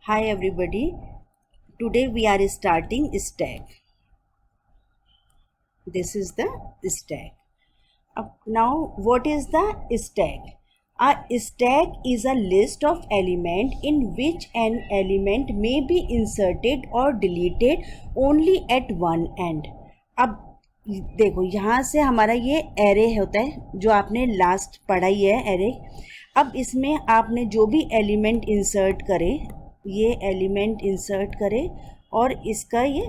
Hi everybody. Today we are starting stack. This is the stack. Now what is the stack? A stack is a list of elements in which an element may be inserted or deleted only at one end. अब देखो यहाँ से हमारा ये array होता है जो आपने लास्ट पढ़ाई है एरे। अब इसमें आपने जो भी एलिमेंट इंसर्ट करे, ये एलिमेंट इंसर्ट करे और इसका ये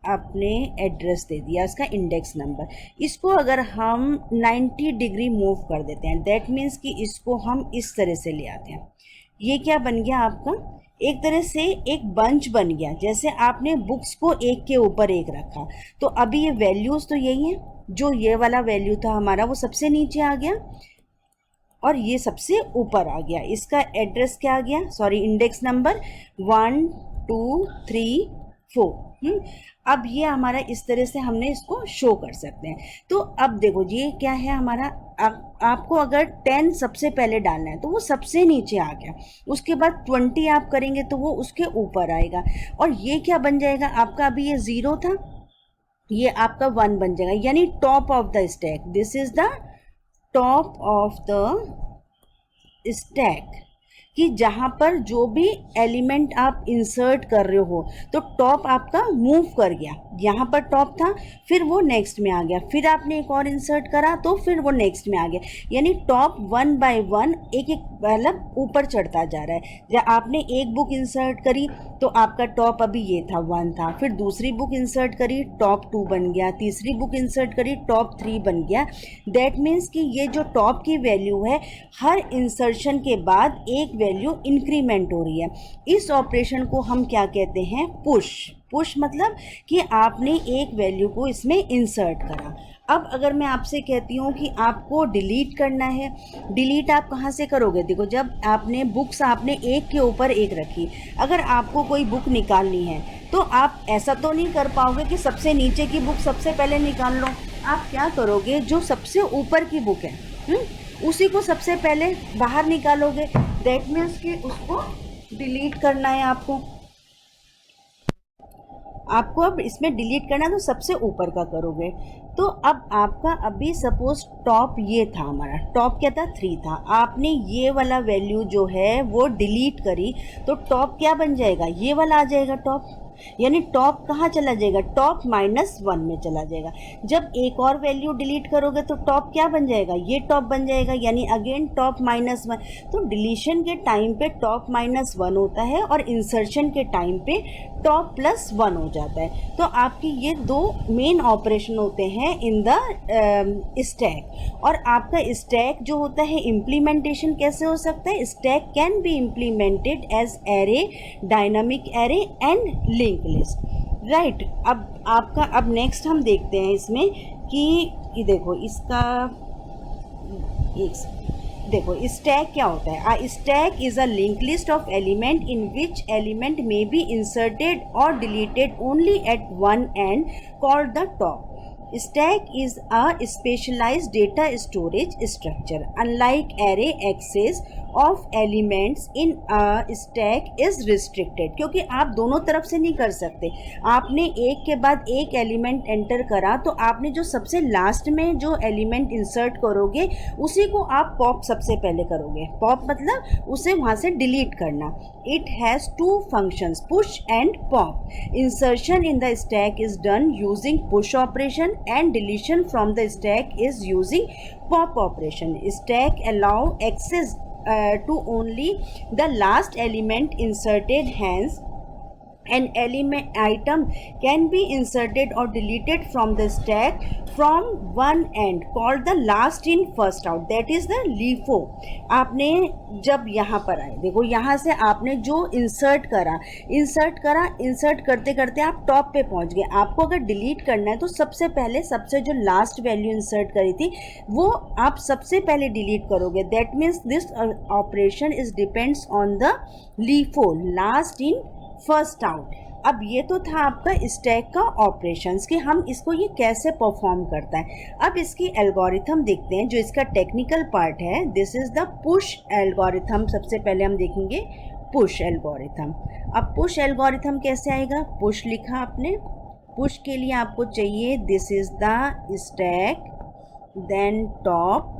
आपने एड्रेस दे दिया, इसका इंडेक्स नंबर। इसको अगर हम 90 डिग्री मूव कर देते हैं, दैट मीन्स कि इसको हम इस तरह से ले आते हैं। ये क्या बन गया आपका? एक तरह से एक बंच बन गया। जैसे आपने बुक्स को एक के ऊपर एक रखा, तो अभी ये वैल्यूज़ तो यही हैं। जो ये वाला वैल्यू था हमारा वो सबसे नीचे आ गया और ये सबसे ऊपर आ गया। इसका एड्रेस क्या आ गया? Sorry, index number 1 2 3 4। अब ये हमारा इस तरह से हमने इसको शो कर सकते हैं। तो अब देखो ये क्या है हमारा। आपको अगर 10 सबसे पहले डालना है तो वो सबसे नीचे आ गया, उसके बाद 20 आप करेंगे तो वो उसके ऊपर आएगा। और ये क्या बन जाएगा आपका? अभी ये 0 था, ये आपका 1 बन जाएगा, यानी top of the stack. This is the top of the stack, कि जहाँ पर जो भी एलिमेंट आप इंसर्ट कर रहे हो तो टॉप आपका मूव कर गया। यहाँ पर टॉप था, फिर वो नेक्स्ट में आ गया, फिर आपने एक और इंसर्ट करा तो फिर वो नेक्स्ट में आ गया। यानी टॉप 1 बाय 1 एक एक मतलब ऊपर चढ़ता जा रहा है। जब आपने एक बुक इंसर्ट करी तो आपका टॉप अभी ये था 1 था, फिर दूसरी बुक इंसर्ट करी टॉप 2 बन गया, तीसरी बुक इंसर्ट करी टॉप 3 बन गया। दैट मीन्स कि ये जो टॉप की वैल्यू है, हर इंसर्शन के बाद एक वैल्यू इंक्रीमेंट हो रही है। इस ऑपरेशन को हम क्या कहते हैं? पुश। पुश मतलब कि आपने एक वैल्यू को इसमें इंसर्ट करा। अब अगर मैं आपसे कहती हूँ कि आपको डिलीट करना है, डिलीट आप कहाँ से करोगे? देखो, जब आपने बुक्स आपने एक के ऊपर एक रखी, अगर आपको कोई बुक निकालनी है तो आप ऐसा तो नहीं कर पाओगे कि सबसे नीचे की बुक सबसे पहले निकाल लो। आप क्या करोगे? जो सबसे ऊपर की बुक है उसी को सबसे पहले बाहर निकालोगे। दैट मीन्स कि उसको डिलीट करना है आपको। अब इसमें डिलीट करना है तो सबसे ऊपर का करोगे। तो अब आपका अभी सपोज टॉप ये था, हमारा टॉप क्या था? 3 था। आपने ये वाला वैल्यू जो है वो डिलीट करी तो टॉप क्या बन जाएगा? ये वाला आ जाएगा टॉप। यानी टॉप कहाँ चला जाएगा? टॉप -1 में चला जाएगा। जब एक और वैल्यू डिलीट करोगे तो टॉप क्या बन जाएगा? ये टॉप बन जाएगा, यानी अगेन टॉप -1। तो डिलीशन के टाइम पे टॉप -1 होता है और इंसर्शन के टाइम पे टॉप +1 हो जाता है। तो आपकी ये 2 मेन ऑपरेशन होते हैं इन द स्टैक। और आपका स्टैक जो होता है, इम्प्लीमेंटेशन कैसे हो सकता है? Stack can be implemented as array, dynamic array and link list, right. अब आपका नेक्स्ट हम देखते हैं इसमें कि देखो इसका देखो स्टैक क्या होता है। A stack is a linked list of element in which element may be inserted or deleted only at one end, called the top. Stack is a specialized data storage structure. Unlike array, access of elements in a stack is restricted, क्योंकि आप दोनों तरफ से नहीं कर सकते। आपने एक के बाद एक एलिमेंट एंटर करा तो आपने जो सबसे लास्ट में जो एलिमेंट इंसर्ट करोगे उसी को आप पॉप सबसे पहले करोगे। पॉप मतलब उसे वहाँ से डिलीट करना। It has 2 functions, push and pop. Insertion in the stack is done using push operation and deletion from the stack is using pop operation. Stack allow access to only the last element inserted, hence an element item can be inserted or deleted from the stack from one end, called the last in first out, that is the LIFO. आपने जब यहाँ पर आए, देखो यहाँ से आपने जो इंसर्ट करते करते आप टॉप पे पहुँच गए। आपको अगर डिलीट करना है तो सबसे पहले सबसे जो लास्ट वैल्यू इंसर्ट करी थी वो आप सबसे पहले डिलीट करोगे। That means this operation is depends on the LIFO, last in first out. अब ये तो था आपका स्टैक का ऑपरेशंस कि हम इसको ये कैसे परफॉर्म करता है। अब इसकी एल्गोरिथम देखते हैं, जो इसका टेक्निकल पार्ट है। This is the push algorithm. सबसे पहले हम देखेंगे पुश एल्गोरिथम। अब पुश एल्गोरिथम कैसे आएगा? पुश लिखा आपने, पुश के लिए आपको चाहिए this is the stack, then top,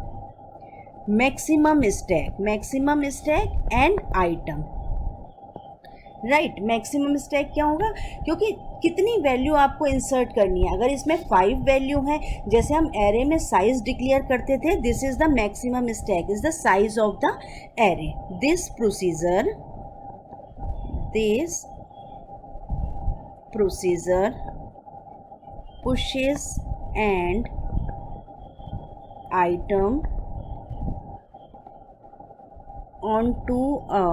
maximum stack and item. Right, maximum stack क्या होगा? क्योंकि कितनी वैल्यू आपको इंसर्ट करनी है। अगर इसमें 5 वैल्यू है, जैसे हम एरे में साइज डिक्लेयर करते थे, this is the maximum stack is the size of the array. This procedure pushes and item onto a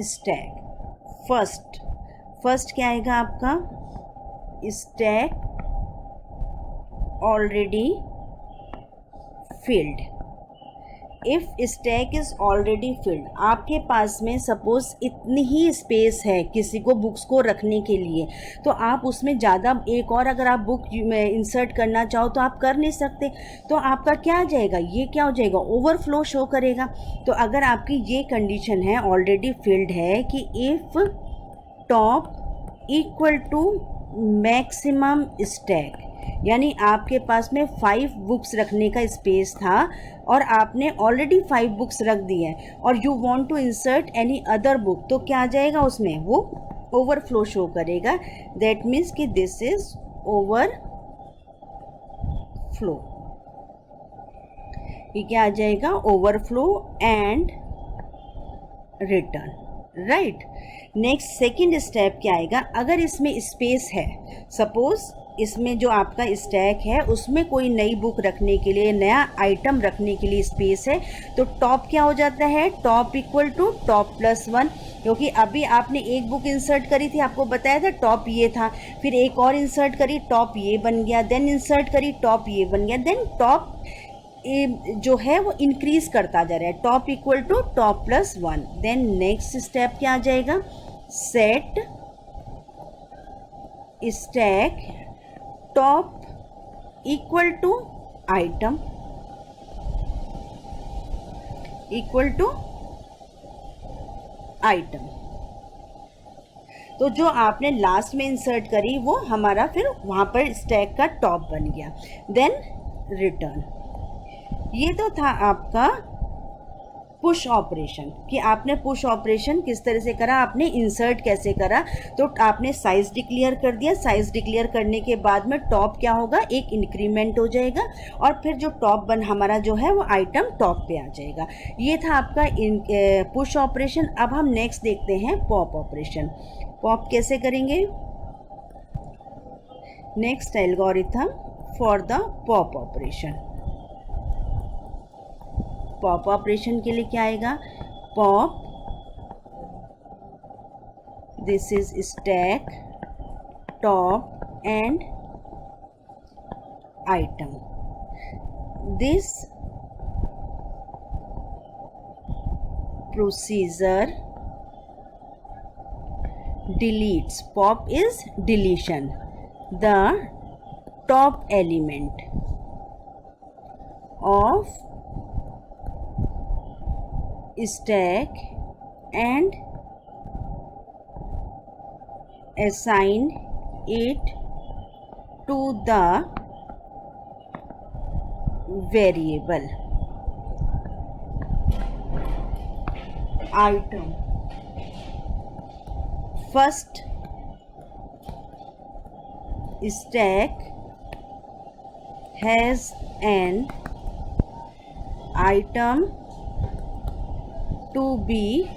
stack। First क्या आएगा आपका? Stack already field. If stack is already field, आपके पास में suppose इतनी ही space है किसी को बुक्स को रखने के लिए, तो आप उसमें ज़्यादा एक और अगर आप बुक इंसर्ट करना चाहो तो आप कर नहीं सकते। तो आपका क्या आ जाएगा? ये क्या हो जाएगा? ओवरफ्लो शो करेगा। तो अगर आपकी ये कंडीशन है ऑलरेडी फिल्ड है कि if top equal to maximum stack, यानी आपके पास में 5 बुक्स रखने का स्पेस था और आपने ऑलरेडी 5 बुक्स रख दी हैं और you want to insert any other book, तो क्या आ जाएगा उसमें? वो ओवरफ्लो शो करेगा। दैट मीन्स कि दिस इज ओवरफ्लो। ये क्या आ जाएगा? Overflow and return. Right, next second step क्या आएगा? अगर इसमें स्पेस है, सपोज इसमें जो आपका स्टैक है उसमें कोई नई बुक रखने के लिए, नया आइटम रखने के लिए स्पेस है, तो टॉप क्या हो जाता है? Top equal to top plus 1, क्योंकि अभी आपने एक बुक इंसर्ट करी थी, आपको बताया था टॉप ये था, फिर एक और इंसर्ट करी, टॉप ये बन गया, देन इंसर्ट करी, टॉप ये बन गया, देन टॉप जो है वो इंक्रीज करता जा रहा है, top equal to top plus 1। Then next step क्या आ जाएगा? Set stack top equal to item तो जो आपने लास्ट में इंसर्ट करी वो हमारा फिर वहाँ पर स्टैक का टॉप बन गया। Then return. ये तो था आपका पुश ऑपरेशन, कि आपने पुश ऑपरेशन किस तरह से करा, आपने इंसर्ट कैसे करा। तो आपने साइज डिक्लेयर कर दिया, साइज डिक्लेयर करने के बाद में टॉप क्या होगा? एक इंक्रीमेंट हो जाएगा और फिर जो टॉप हमारा जो है वो आइटम टॉप पे आ जाएगा। ये था आपका पुश ऑपरेशन। अब हम नेक्स्ट देखते हैं पॉप ऑपरेशन। पॉप कैसे करेंगे? Next algorithm for the pop operation. Pop operation के लिए क्या आएगा? Pop, this is stack top and item. This procedure deletes, pop is deletion, the top element of stack and assign it to the variable item। First stack has an item to be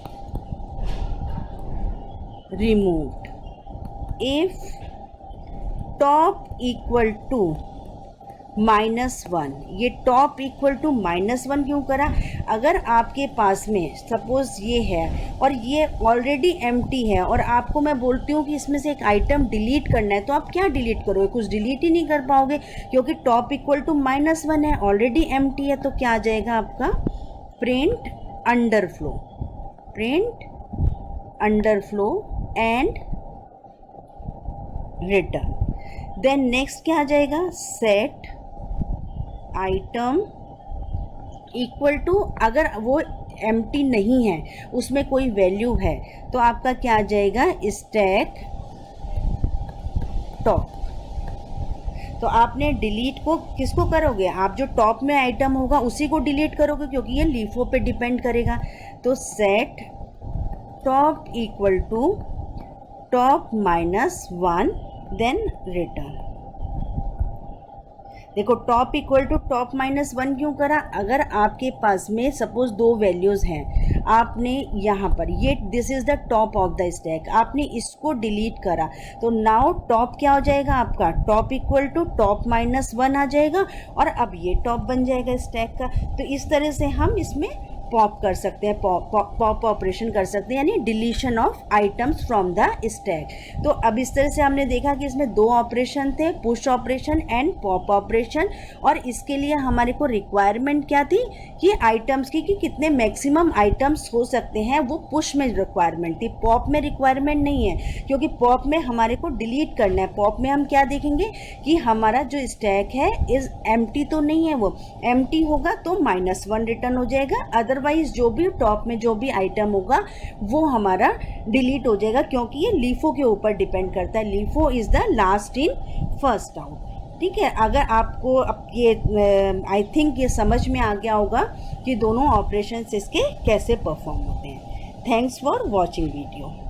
removed if top equal to -1। ये top equal to -1 क्यों करा? अगर आपके पास में suppose ये है और ये ऑलरेडी एम्प्टी है और आपको मैं बोलती हूँ कि इसमें से एक आइटम डिलीट करना है, तो आप क्या डिलीट करोगे? कुछ डिलीट ही नहीं कर पाओगे, क्योंकि टॉप इक्वल टू -1 है, ऑलरेडी एम्प्टी है। तो क्या आ जाएगा आपका? Print underflow and return. Then next क्या आ जाएगा? सेट आइटम इक्वल टू, अगर वो एम्प्टी नहीं है, उसमें कोई वैल्यू है, तो आपका क्या आ जाएगा, स्टैक टॉप। तो आपने डिलीट को किसको करोगे, आप जो टॉप में आइटम होगा उसी को डिलीट करोगे, क्योंकि ये लीफो पे डिपेंड करेगा। तो set top equal to top -1 then return. देखो टॉप इक्वल टू टॉप -1 क्यों करा, अगर आपके पास में सपोज दो वैल्यूज़ हैं, आपने यहाँ पर ये this is the top of the stack, आपने इसको डिलीट करा, तो नाउ टॉप क्या हो जाएगा आपका, टॉप इक्वल टू टॉप -1 आ जाएगा, और अब ये टॉप बन जाएगा स्टैक का। तो इस तरह से हम इसमें पॉप कर सकते हैं, पॉप ऑपरेशन कर सकते हैं, यानी deletion of items from the stack. तो अब इस तरह से हमने देखा कि इसमें दो ऑपरेशन थे, push operation and pop operation, और इसके लिए हमारे को रिक्वायरमेंट क्या थी कि आइटम्स की कि कितने मैक्सिमम आइटम्स हो सकते हैं, वो पुश में रिक्वायरमेंट थी, पॉप में रिक्वायरमेंट नहीं है, क्योंकि पॉप में हमारे को डिलीट करना है। पॉप में हम क्या देखेंगे कि हमारा जो स्टैक है इज एम्प्टी तो नहीं है, वो एम्प्टी होगा तो -1 रिटर्न हो जाएगा, अदरवाइज जो भी टॉप में जो भी आइटम होगा वो हमारा डिलीट हो जाएगा, क्योंकि ये लीफो के ऊपर डिपेंड करता है। LIFO is the last in first out. ठीक है, अगर आपको अब ये आई थिंक ये समझ में आ गया होगा कि दोनों ऑपरेशंस इसके कैसे परफॉर्म होते हैं। Thanks for watching video.